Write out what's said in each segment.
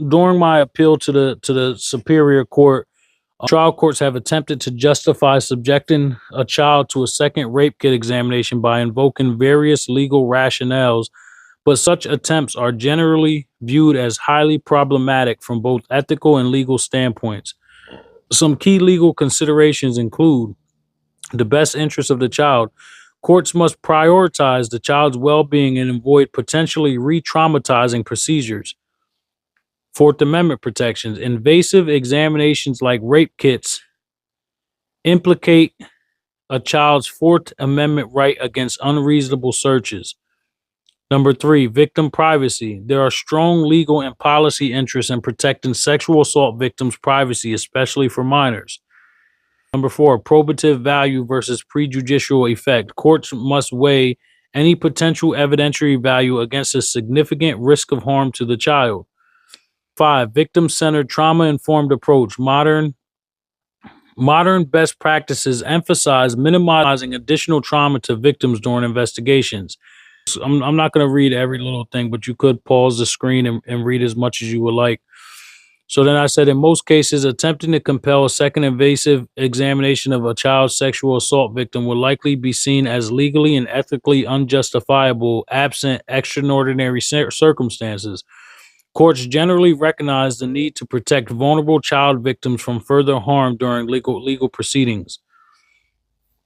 During my appeal to the Superior Court, trial courts have attempted to justify subjecting a child to a second rape kit examination by invoking various legal rationales, but such attempts are generally viewed as highly problematic from both ethical and legal standpoints. Some key legal considerations include the best interest of the child. Courts must prioritize the child's well being and avoid potentially re traumatizing procedures. Fourth Amendment protections. Invasive examinations like rape kits implicate a child's Fourth Amendment right against unreasonable searches. Number three, victim privacy. There are strong legal and policy interests in protecting sexual assault victims' privacy, especially for minors. Number four, probative value versus prejudicial effect. Courts must weigh any potential evidentiary value against a significant risk of harm to the child. Five, victim-centered trauma-informed approach. Modern best practices emphasize minimizing additional trauma to victims during investigations. So I'm not going to read every little thing, but you could pause the screen and read as much as you would like. So then I said, in most cases, attempting to compel a second invasive examination of a child sexual assault victim will likely be seen as legally and ethically unjustifiable absent extraordinary circumstances. Courts generally recognize the need to protect vulnerable child victims from further harm during legal proceedings.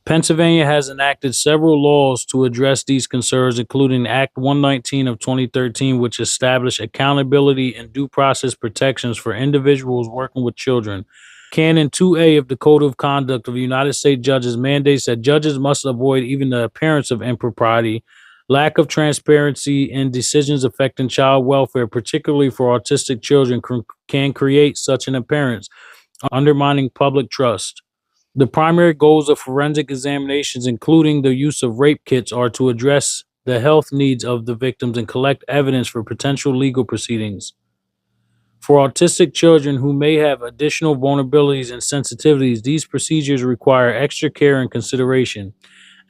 Pennsylvania has enacted several laws to address these concerns, including Act 119 of 2013, which established accountability and due process protections for individuals working with children. Canon 2A of the Code of Conduct of the United States Judges mandates that judges must avoid even the appearance of impropriety. Lack of transparency in decisions affecting child welfare, particularly for autistic children, can create such an appearance, undermining public trust. The primary goals of forensic examinations, including the use of rape kits, are to address the health needs of the victims and collect evidence for potential legal proceedings. For autistic children who may have additional vulnerabilities and sensitivities, these procedures require extra care and consideration.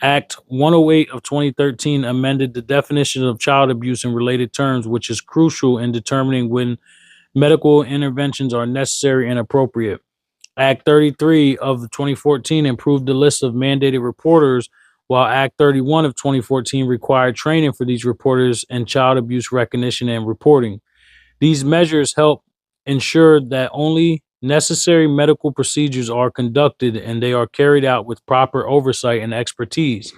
Act 108 of 2013 amended the definition of child abuse in related terms, which is crucial in determining when medical interventions are necessary and appropriate. Act 33 of 2014 improved the list of mandated reporters, while Act 31 of 2014 required training for these reporters in child abuse recognition and reporting. These measures help ensure that only necessary medical procedures are conducted and they are carried out with proper oversight and expertise.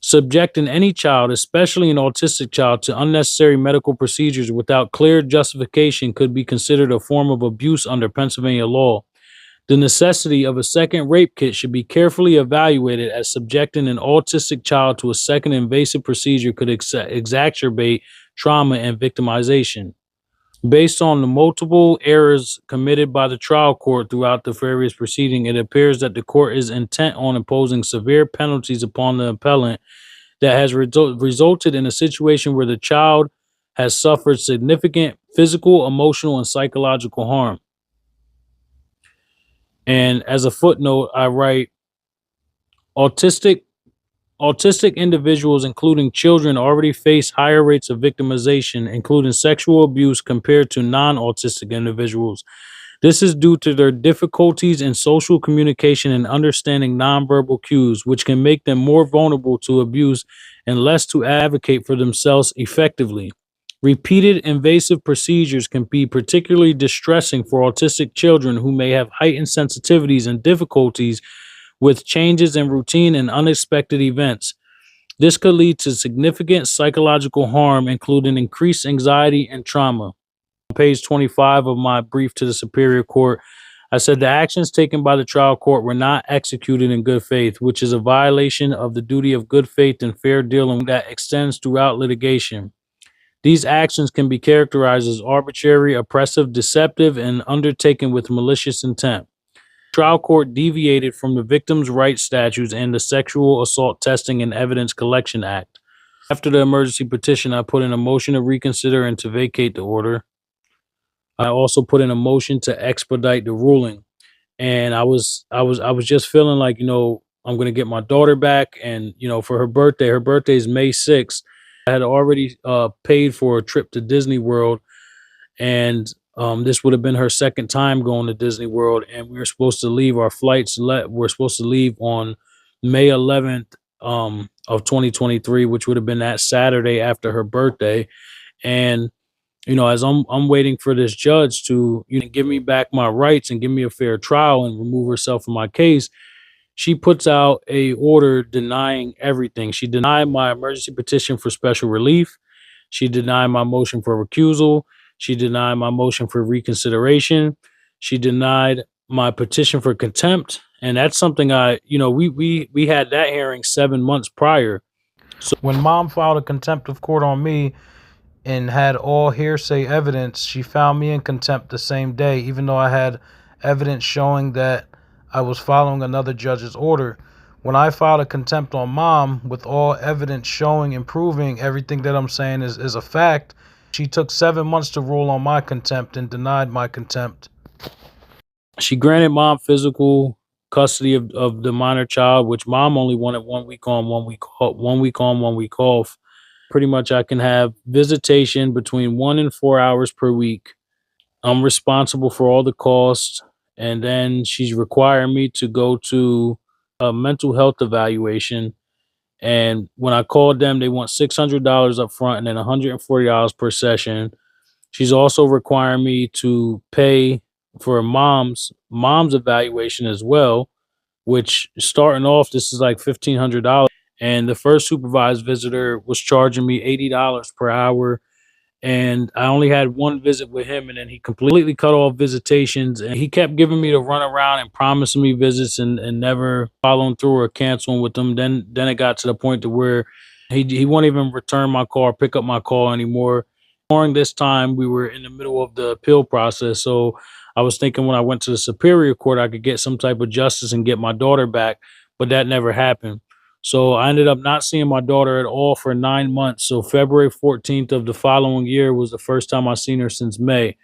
Subjecting any child, especially an autistic child, to unnecessary medical procedures without clear justification could be considered a form of abuse under Pennsylvania law. The necessity of a second rape kit should be carefully evaluated, as subjecting an autistic child to a second invasive procedure could exacerbate trauma and victimization. Based on the multiple errors committed by the trial court throughout the various proceedings, it appears that the court is intent on imposing severe penalties upon the appellant that has resulted in a situation where the child has suffered significant physical, emotional, and psychological harm. And as a footnote, I write, autistic individuals, including children, already face higher rates of victimization, including sexual abuse, compared to non-autistic individuals. This is due to their difficulties in social communication and understanding nonverbal cues, which can make them more vulnerable to abuse and less to advocate for themselves effectively. Repeated invasive procedures can be particularly distressing for autistic children who may have heightened sensitivities and difficulties with changes in routine and unexpected events. This could lead to significant psychological harm, including increased anxiety and trauma. On page 25 of my brief to the Superior Court, I said the actions taken by the trial court were not executed in good faith, which is a violation of the duty of good faith and fair dealing that extends throughout litigation. These actions can be characterized as arbitrary, oppressive, deceptive, and undertaken with malicious intent. Trial court deviated from the Victims' Rights Statutes and the Sexual Assault Testing and Evidence Collection Act. After the emergency petition, I put in a motion to reconsider and to vacate the order. I also put in a motion to expedite the ruling. And I was just feeling like, I'm going to get my daughter back, and for her birthday is May 6th. I had already paid for a trip to Disney World, and this would have been her second time going to Disney World, and we were supposed to leave. Our flights were supposed to leave on May 11th of 2023, which would have been that Saturday after her birthday. And as I'm waiting for this judge to give me back my rights and give me a fair trial and remove herself from my case, she puts out a order denying everything. She denied my emergency petition for special relief. She denied my motion for recusal. She denied my motion for reconsideration. She denied my petition for contempt. And that's something we had that hearing 7 months prior. So when mom filed a contempt of court on me and had all hearsay evidence, she found me in contempt the same day, even though I had evidence showing that I was following another judge's order. When I filed a contempt on mom with all evidence showing and proving everything that I'm saying is a fact, she took 7 months to rule on my contempt and denied my contempt. She granted mom physical custody of the minor child, which mom only wanted 1 week on, 1 week off, 1 week on, 1 week off. Pretty much I can have visitation between 1 and 4 hours per week. I'm responsible for all the costs. And then she's requiring me to go to a mental health evaluation. And when I called them, they want $600 up front and then $140 per session. She's also requiring me to pay for mom's evaluation as well, which starting off, this is like $1,500. And the first supervised visitor was charging me $80 per hour. And I only had one visit with him, and then he completely cut off visitations. And he kept giving me the run around and promising me visits and never following through or canceling with them. Then it got to the point to where he won't even return my call or pick up my call anymore. During this time, we were in the middle of the appeal process. So I was thinking when I went to the Superior Court, I could get some type of justice and get my daughter back, but that never happened. So I ended up not seeing my daughter at all for 9 months. So February 14th of the following year was the first time I seen her since May.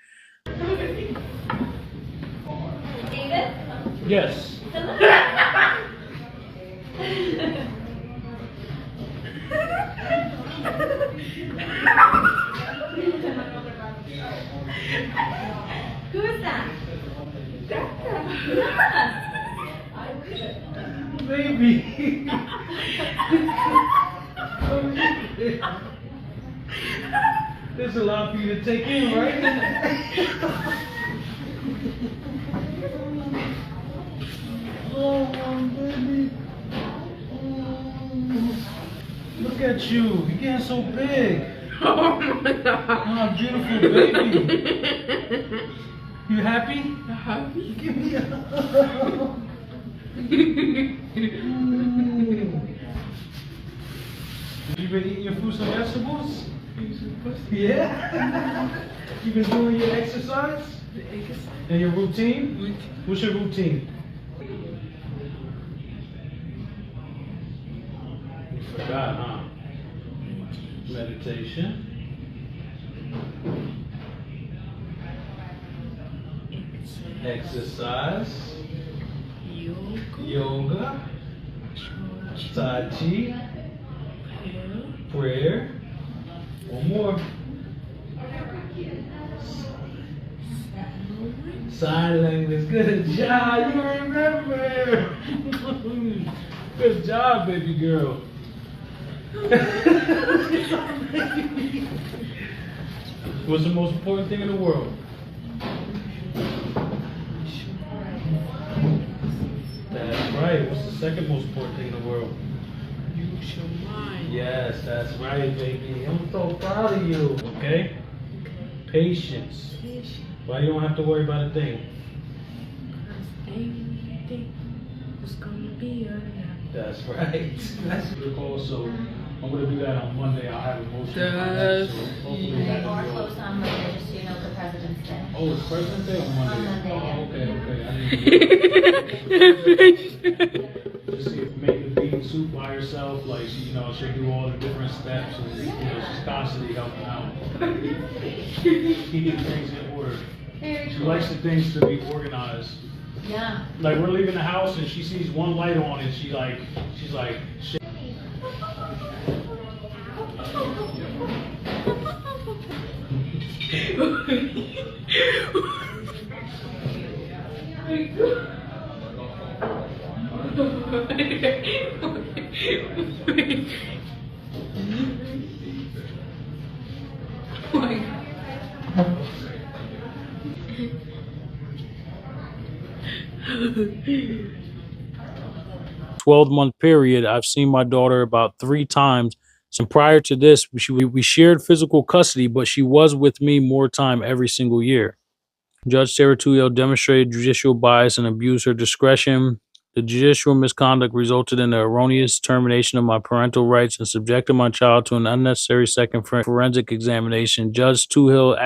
David? Yes. Who is that? Baby. There's a lot for you to take in, right? Oh, baby. Oh, look at you. You're getting so big. Oh my God. Oh, beautiful baby. You happy? Happy? Give me a hug. You been eating your fruits and vegetables? Yeah? You been doing your exercise? And your routine? What's your routine? You forgot, huh? Meditation. Exercise. Yoga. Tai Chi. Prayer. One more. Sign language. Good job. You remember. Good job, baby girl. What's the most important thing in the world? That's right. What's the second most important thing in the world? Use your mind. Yes, that's right, baby. I'm so proud of you. Okay? Patience. Why you don't have to worry about a thing? Everything was gonna be alright. That's right. That's the call. So I'm gonna do that on Monday. I'll have a motion. That's So hopefully that Or will. closed on Monday, just so you know, the President's Day. Oh, it's President's Day on Monday. On Monday, yeah. Okay. I didn't just make the bean soup by herself, like she'll do all the different steps, and she's constantly helping out. Keeping things in order. She likes the things to be organized. Yeah. Like we're leaving the house and she sees one light on and she's like, shit. Like, 12-month period, I've seen my daughter about 3 times. So prior to this, we shared physical custody, but she was with me more time every single year. Judge Sarah Tuhill demonstrated judicial bias and abused her discretion. The judicial misconduct resulted in the erroneous termination of my parental rights and subjected my child to an unnecessary second forensic examination. Judge Tuhill's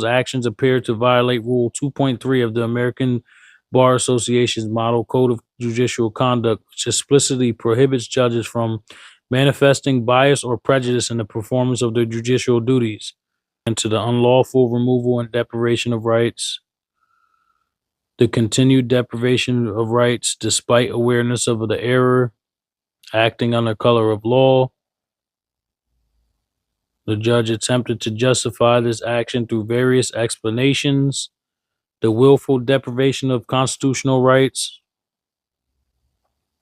actions appear to violate Rule 2.3 of the American Bar Association's Model Code of Judicial Conduct, which explicitly prohibits judges from manifesting bias or prejudice in the performance of their judicial duties, and to the unlawful removal and deprivation of rights, the continued deprivation of rights despite awareness of the error, acting under color of law. The judge attempted to justify this action through various explanations. The willful deprivation of constitutional rights.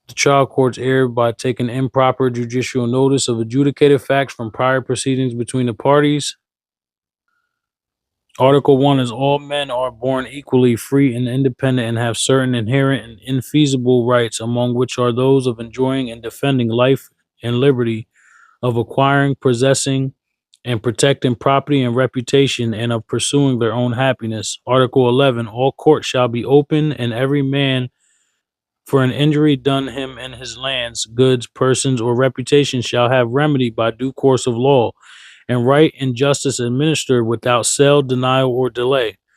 The trial courts erred by taking improper judicial notice of adjudicated facts from prior proceedings between the parties. Article 1 is all men are born equally free and independent and have certain inherent and infeasible rights, among which are those of enjoying and defending life and liberty, of acquiring, possessing, and protecting property and reputation, and of pursuing their own happiness. Article 11, all courts shall be open, and every man for an injury done him in his lands, goods, persons, or reputation shall have remedy by due course of law, and right and justice administered without sale, denial, or delay.